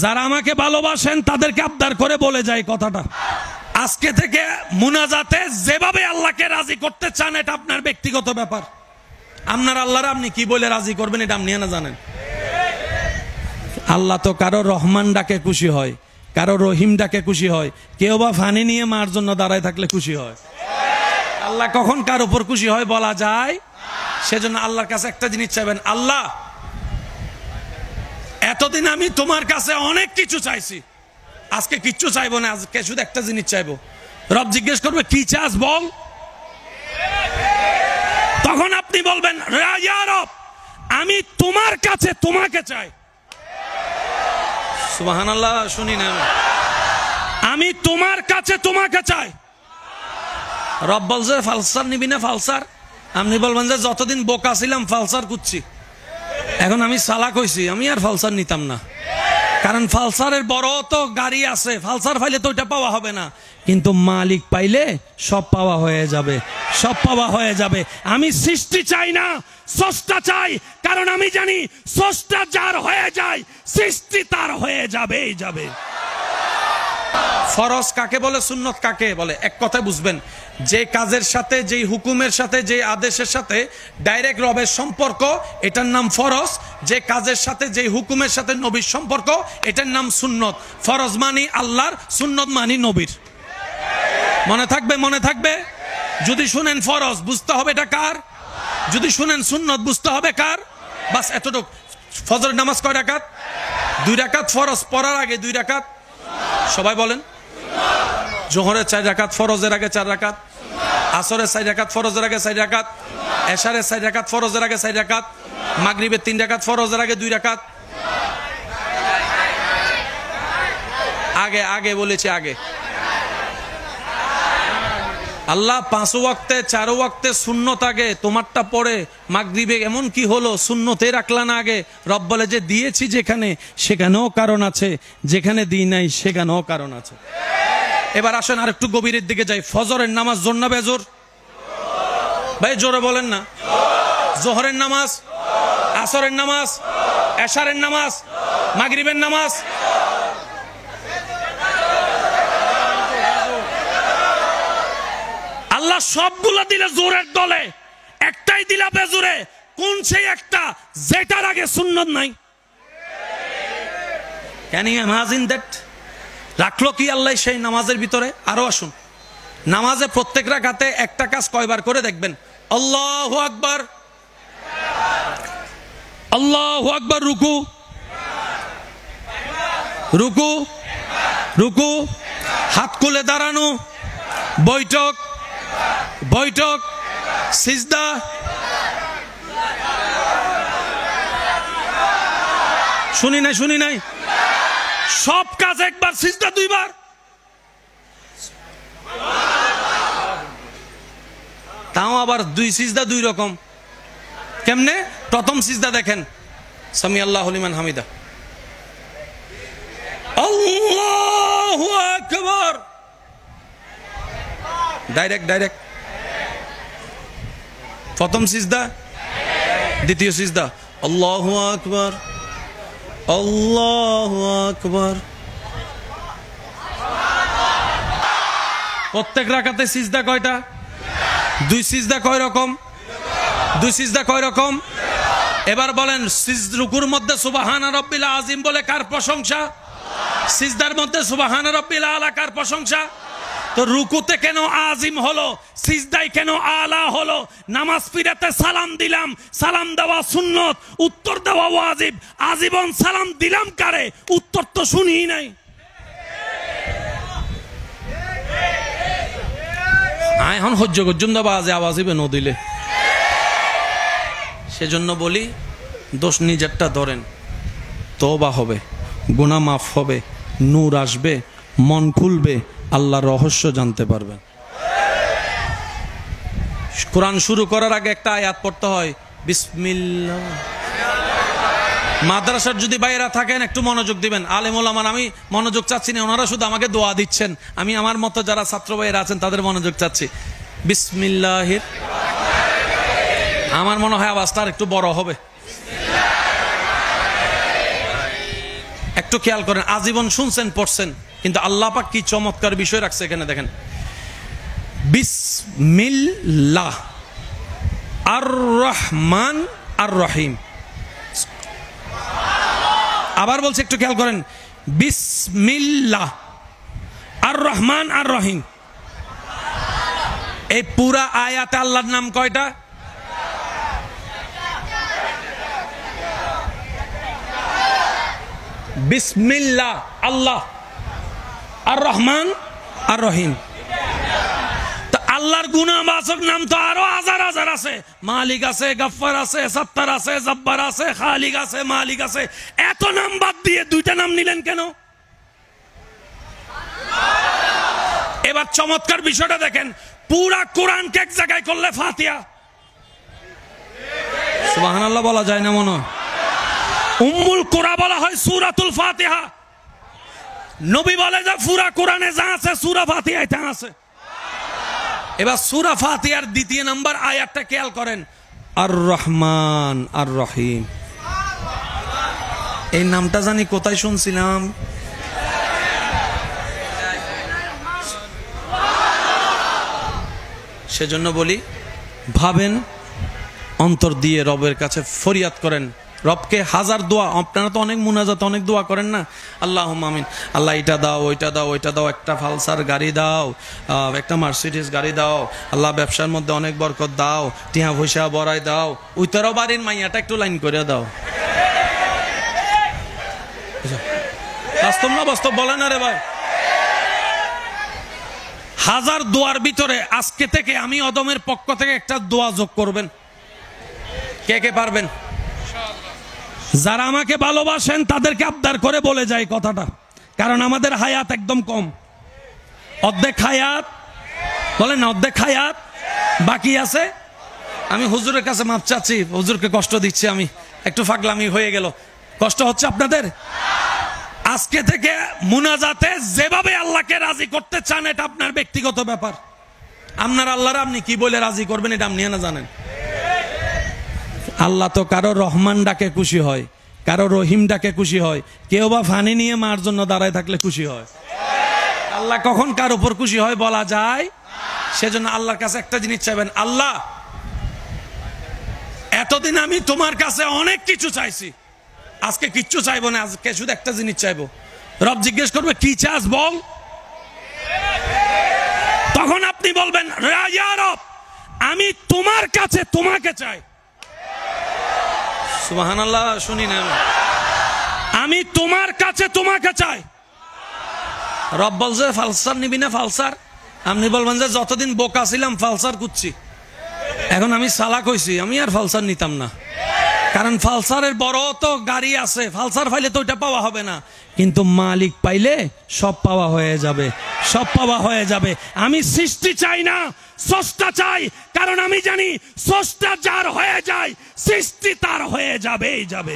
যারা আমাকে ভালোবাসেন তাদেরকে আবদার করে বলে যায় কথাটা, আজকে থেকে মুনাজাতে যেভাবে আল্লাহকে রাজি করতে চান এটা আপনার ব্যক্তিগত ব্যাপার। আপনার আল্লাহর আপনি কি বলে রাজি করবেন এটা আপনি না জানেন। আল্লাহ তো কারো রহমান ডাকে খুশি হয়, কারো রহিম ডাকে খুশি হয়, কেউ বা ফানি নিয়ে মার জন্য দাঁড়ায় থাকলে খুশি হয়। আল্লাহ কখন কার উপর খুশি হয় বলা যায়। সেজন্য আল্লাহর কাছে একটা জিনিস চাইবেন, আল্লাহ এতদিন আমি তোমার কাছে অনেক কিছু চাইছি, আজকে কিচ্ছু চাইবো না, আজকে শুধু একটা জিনিস চাইবো। রব জিজ্ঞেস করবে কি চাস বল, তখন আপনি বলবেন ইয়া রব আমি তোমার কাছে তোমাকে চাই। সুবহানাল্লাহ, শুনি না, আমি তোমার কাছে তোমাকে চাই। রব বলছে ফালসার নিবি না ফালসার, আপনি বলবেন যে যতদিন বোকা ছিলাম ফালসার খুঁজছি, এখন আমি চালাক হইছি, আমি আর ফালসার নিতাম না। কারণ ফালসারের বড় তো গাড়ি আছে, ফালসার পাইলে তো ওইটা পাওয়া হবে না, কিন্তু মালিক পাইলে সব পাওয়া হয়ে যাবে, সব পাওয়া হয়ে যাবে। আমি সৃষ্টি চাই না, স্রষ্টা চাই, কারণ আমি জানি স্রষ্টা যার হয়ে যায় সৃষ্টি তার হয়ে যাবেই যাবে। ফরজ কাকে বলে, সুন্নত কাকে বলে, এক কথায় বুঝবেন, যে কাজের সাথে, যেই হুকুমের সাথে, যে আদেশের সাথে ডাইরেক্ট রবের সম্পর্ক এটার নাম ফরজ, যে কাজের সাথে, যেই হুকুমের সাথে নবীর সম্পর্ক এটার নাম সুন্নত। ফরজ মানি আল্লাহর, সুন্নত মানি নবীর। মনে থাকবে, মনে থাকবে। যদি শুনেন ফরজ বুঝতে হবে এটা কার, যদি শুনেন সুন্নত বুঝতে হবে কার। বাস এতটুকু। ফজরের নামাজ কয় রাকাত? 2 রাকাত ফরজ পড়ার আগে 2 রাকাত, সবাই বলেন। জোহরের 4 রাকাত ফরজের আগে 4 রাকাত, আসরের 4 রাকাত ফরজের আগে 4 রাকাত, এশারের 4 রাকাত ফরজের আগে 4 রাকাত, মাগরিবের 3 রাকাত ফরজের আগে 2 রাকাত। আগে আগে বলেছি আগে। আল্লাহ 5 ওয়াক্তে 4 ওয়াক্তে সুন্নত আগে, তোমারটা পড়ে মাগরিবে এমন কি হলো সুন্নতে রাখলা না আগে। রব বলে যে দিয়েছি যেখানে সেখানেও কারণ আছে, যেখানে দিই নাই সেখানেও কারণ আছে। এবার আসেন আর একটু গভীরের দিকে যাই। ফজরের নামাজ জোর না বেজোর? ভাই জোরে বলেন না। জোহরের নামাজ, আসরের নামাজ, এশারের নামাজ, মাগরিবের নামাজ। আল্লাহ সবগুলো দিলে জোরের দলে, একটাই দিলা বেজোরে। কোন সেই একটা যেটার আগে সুন্নত নাই? Can you imagine that? রাখলো কি আল্লাহ সেই নামাজের ভিতরে? আরো আসুন, নামাজে প্রত্যেক রাকাতে একটা কাজ কয়বার করে দেখবেন? আল্লাহু আকবার, আল্লাহু আকবার, রুকু রুকু রুকু, হাত খুলে দাঁড়ানো, বৈঠক বৈঠক, সিজদা, শুনি নাই শুনি নাই, সব কাজ একবার, সিজদা 2 বার। তাও আবার 2 সিজদা 2 রকম। কেমনে? প্রথম সিজদা দেখেন, সামি আল্লাহু লিমান হামিদা, আল্লাহু আকবার, ডাইরেক্ট ডাইরেক্ট। প্রথম সিজদা, দ্বিতীয় সিজদা আল্লাহু আকবার, আল্লাহু আকবার। প্রত্যেক রাকাতে সিজদা কয়টা? 2 সিজদা কয় রকম? 2 সিজদা কয় রকম? এবার বলেন, রুকুর মধ্যে সুবহানা রাব্বিল আযীম বলে কার প্রশংসা? সিজদার মধ্যে সুবহানা রাব্বিল আলা কার প্রশংসা? তো রুকুতে কেন আজিম হলো, সিজদায় কেন আলা হলো? নামাজ ফিরাতে সালাম দিলাম, সালাম দেওয়া সুন্নত, উত্তর দেওয়া ওয়াজিব। আজীবন সালাম দিলাম কারে? উত্তর তো শুনিই নাই। এখন হজ্জ গজ্জুম দেওয়া আওয়াজিবে ন দিলে। সেজন্য বলি, দোষ নিজেরটা ধরেন, তওবা হবে, গুনাহ মাফ হবে, নূর আসবে, মন খুলবে, আল্লাহর রহস্য জানতে পারবেন। কোরআন শুরু করার আগে একটা আয়াত পড়তে হয়, বিসমিল্লাহ। মাদ্রাসার যদি বাইরা থাকেন একটু মনোযোগ দিবেন। আলেম ওলামা, আমি মনোযোগ চাচ্ছি না, ওনারা শুধু আমাকে দোয়া দিচ্ছেন। আমি আমার মতো যারা ছাত্র ভাইয়েরা আছেন তাদের মনোযোগ চাচ্ছি। বিসমিল্লাহির, আমার মনে হয় আওয়াজটা আর একটু বড় হবে। একটু খেয়াল করেন, আজীবন শুনছেন পড়ছেন, কিন্তু আল্লাহ পাক কি চমৎকার বিষয় রাখছে এখানে দেখেন, বিসমিল্লাহ আর রহমান আর রহিম। আবার বলছে, একটু খেয়াল করেন, বিসমিল্লাহ আর রহমান আর রহিম। এই পুরা আয়াতে আল্লাহর নাম কয়টা? বিসমিল্লাহ আল্লাহ, আর রহমান আর রহিম। তো আল্লাহর গুণবাচক নাম তো আরো হাজার হাজার আছে, মালিক আছে, গফফার আছে, সত্তার আছে, জব্বার আছে, খালিক আছে, মালিক আছে। এত নাম বাদ দিয়ে দুইটা নাম নিলেন কেন? এবার চমৎকার বিষয়টা দেখেন, পুরা কোরআনকে এক জায়গায় করলে ফাতিহা। সুবহানাল্লাহ বলা যায় না মনে হয়? উম্মুল কুরা বলা হয় সূরাতুল ফাতিহা। নবী বলে যে পুরা কোরআনে যা আছে সূরা ফাতিহায় তা আছে। এবার সূরা ফাতিহার দ্বিতীয় নাম্বার আয়াতটা খেয়াল করেন, আর রহমান আর রহিম। এই নামটা জানি কোথায় শুনছিলাম, সেজন্য বলি, ভাবেন, অন্তর দিয়ে রবের কাছে ফরিয়াদ করেন। রবকে হাজার দোয়া, আপনারা তো অনেক মুনাজাত অনেক দোয়া করেন না, আল্লাহুম্মা আমিন, আল্লাহ এটা দাও, ওইটা দাও, ওইটা দাও, একটা পালসার গাড়ি দাও, একটা মার্সিডিজ গাড়ি দাও, আল্লাহ ব্যবসার মধ্যে অনেক বরকত দাও, টিয়া পয়সা বড়াই দাও, উইতারও বাড়ির মাইয়াটা একটু লাইন করে দাও। বাস্তব না বাস্তব বলেন না রে ভাই? হাজার দোয়ার ভিতরে আজকে থেকে আমি অদমের পক্ষ থেকে একটা দোয়া যোগ করবেন। কে কে পারবেন? যারা আমাকে ভালোবাসেন তাদেরকে আবদার করে বলে যায় কথাটা, কারণ আমাদের হায়াত একদম কম, অর্ধেক হায়াত, বলেন না, অর্ধেক হায়াত বাকি আছে। আমি হুজুরের কাছে মাপ চাচ্ছি, হুজুরকে কষ্ট দিচ্ছি, আমি একটু ফাগলামি হয়ে গেল, কষ্ট হচ্ছে আপনাদের? আজকে থেকে মুনাজাতে যেভাবে আল্লাহকে রাজি করতে চান এটা আপনার ব্যক্তিগত ব্যাপার। আপনার আল্লাহর আপনি কি বলে রাজি করবেন এটা আপনি না জানেন। আল্লাহ তো কারো রহমান ডাকে খুশি হয়, কারো রহিম ডাকে খুশি হয়, কেউ বা ফানি নিয়ে মার জন্য দাঁড়ায় থাকলে খুশি হয়। আল্লাহ কখন কার উপর খুশি হয় বলা যায়? সেজন্য আল্লাহর কাছে একটা জিনিস চাইবেন, আল্লাহ এতদিন আমি তোমার কাছে অনেক কিছু চাইছি, আজকে কিচ্ছু চাইবো না, আজকে শুধু একটা জিনিস চাইবো। রব জিজ্ঞেস করবে কি চাস বল, তখন আপনি বলবেন ইয়া রব আমি তোমার কাছে তোমাকে চাই। সুবহানাল্লাহ, শুনি না, আমি তোমার কাছে তোমাকে চাই। রব বলছে ফালসার নিবি না ফালসার? আপনি বলবেন যে যতদিন বোকা ছিলাম ফালসার খুঁজছি, এখন আমি সালাক হইছি, আমি আর ফালসার নিতাম না, কারণ ফালসারের বড় তো গাড়ি আছে, ফালসার পাইলে তো ওইটা পাওয়া হবে না, কিন্তু মালিক পাইলে সব পাওয়া হয়ে যাবে, সব পাওয়া হয়ে যাবে। আমি সৃষ্টি চাই না, স্রষ্টা চাই, কারণ আমি জানি স্রষ্টা যার হয়ে যায় সৃষ্টি তার হয়ে যাবেই যাবে।